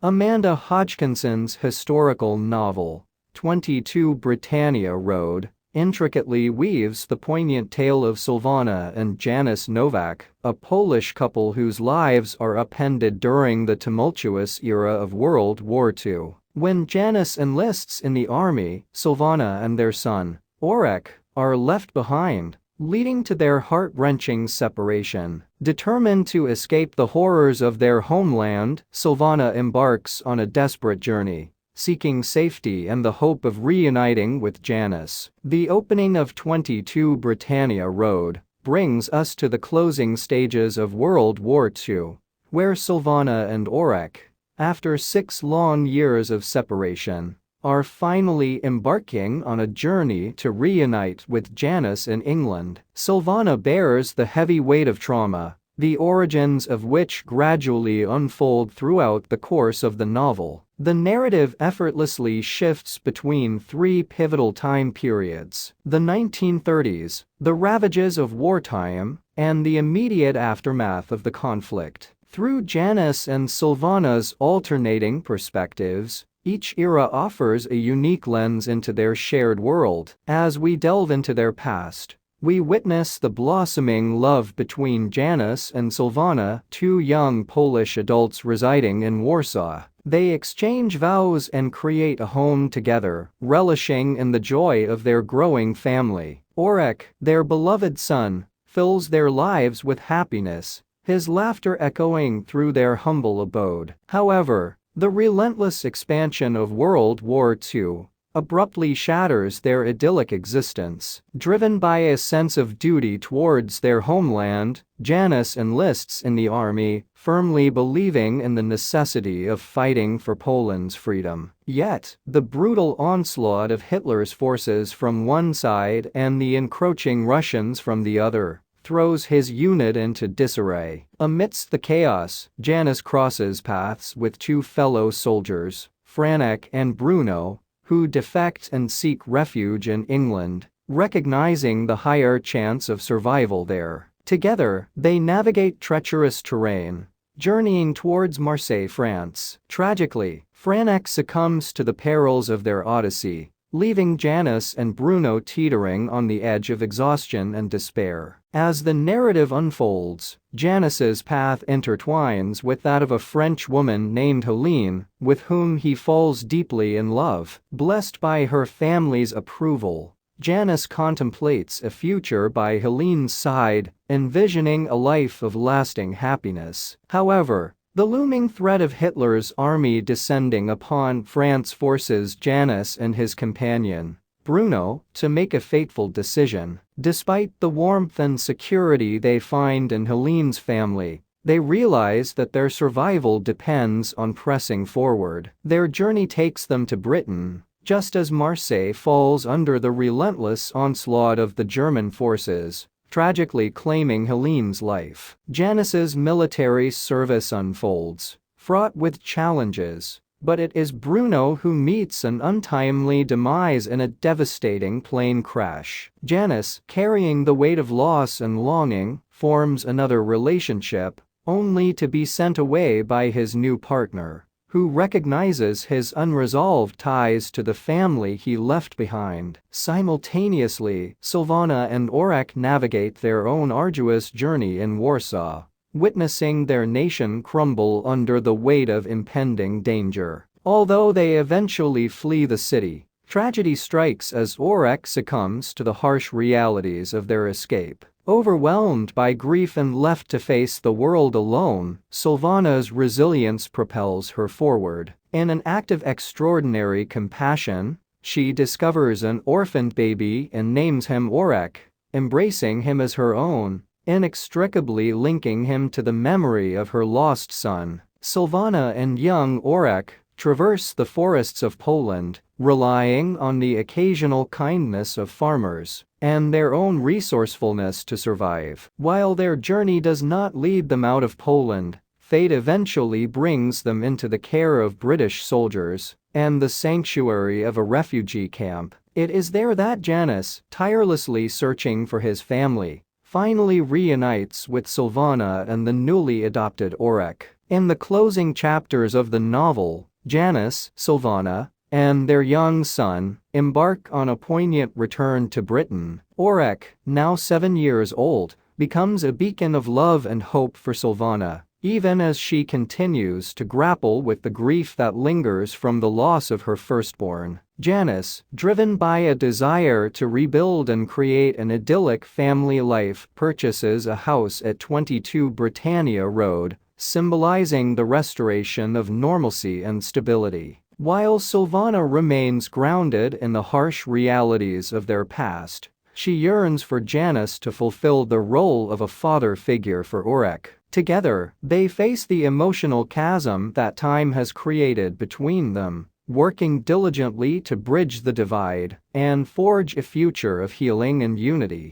Amanda Hodgkinson's historical novel, 22 Britannia Road, intricately weaves the poignant tale of Sylvana and Janusz Nowak, a Polish couple whose lives are upended during the tumultuous era of World War II. When Janusz enlists in the army, Sylvana and their son, Orek, are left behind, leading to their heart-wrenching separation. Determined to escape the horrors of their homeland, Sylvana embarks on a desperate journey, seeking safety and the hope of reuniting with Janusz. The opening of 22 Britannia Road brings us to the closing stages of World War II, where Sylvana and Orek, after 6 long years of separation, are finally embarking on a journey to reunite with Janusz in England. Sylvana bears the heavy weight of trauma, the origins of which gradually unfold throughout the course of the novel. The narrative effortlessly shifts between 3 pivotal time periods: the 1930s, the ravages of wartime, and the immediate aftermath of the conflict. Through Janusz and Sylvana's alternating perspectives, each era offers a unique lens into their shared world. As we delve into their past, we witness the blossoming love between Janusz and Sylvana, 2 young Polish adults residing in Warsaw. They exchange vows and create a home together, relishing in the joy of their growing family. Orek, their beloved son, fills their lives with happiness, his laughter echoing through their humble abode. However, the relentless expansion of World War II abruptly shatters their idyllic existence. Driven by a sense of duty towards their homeland, Janusz enlists in the army, firmly believing in the necessity of fighting for Poland's freedom. Yet, the brutal onslaught of Hitler's forces from one side and the encroaching Russians from the other throws his unit into disarray. Amidst the chaos, Janusz crosses paths with 2 fellow soldiers, Franek and Bruno, who defect and seek refuge in England, recognizing the higher chance of survival there. Together, they navigate treacherous terrain, journeying towards Marseille, France. Tragically, Franek succumbs to the perils of their odyssey, leaving Janusz and Bruno teetering on the edge of exhaustion and despair. As the narrative unfolds, Janusz's path intertwines with that of a French woman named Helene, with whom he falls deeply in love. Blessed by her family's approval, Janusz contemplates a future by Helene's side, envisioning a life of lasting happiness. However, the looming threat of Hitler's army descending upon France forces Janusz and his companion, Bruno, to make a fateful decision. Despite the warmth and security they find in Helene's family, they realize that their survival depends on pressing forward. Their journey takes them to Britain, just as Marseille falls under the relentless onslaught of the German forces, tragically claiming Helene's life. Janusz's military service unfolds, fraught with challenges, but it is Bruno who meets an untimely demise in a devastating plane crash. Janusz, carrying the weight of loss and longing, forms another relationship, only to be sent away by his new partner, who recognizes his unresolved ties to the family he left behind. Simultaneously, Sylvana and Orek navigate their own arduous journey in Warsaw, witnessing their nation crumble under the weight of impending danger. Although they eventually flee the city, tragedy strikes as Orek succumbs to the harsh realities of their escape. Overwhelmed by grief and left to face the world alone, Sylvana's resilience propels her forward. In an act of extraordinary compassion, she discovers an orphaned baby and names him Orek, embracing him as her own, inextricably linking him to the memory of her lost son. Sylvana and young Orek traverse the forests of Poland, relying on the occasional kindness of farmers and their own resourcefulness to survive. While their journey does not lead them out of Poland, fate eventually brings them into the care of British soldiers and the sanctuary of a refugee camp. It is there that Janusz, tirelessly searching for his family, finally reunites with Sylvana and the newly adopted Orek. In the closing chapters of the novel, Janice, Sylvana, and their young son embark on a poignant return to Britain. Orek, now 7 years old, becomes a beacon of love and hope for Sylvana, even as she continues to grapple with the grief that lingers from the loss of her firstborn. Janice, driven by a desire to rebuild and create an idyllic family life, purchases a house at 22 Britannia Road, symbolizing the restoration of normalcy and stability. While Sylvana remains grounded in the harsh realities of their past, she yearns for Janice to fulfill the role of a father figure for Orek. Together, they face the emotional chasm that time has created between them, working diligently to bridge the divide and forge a future of healing and unity.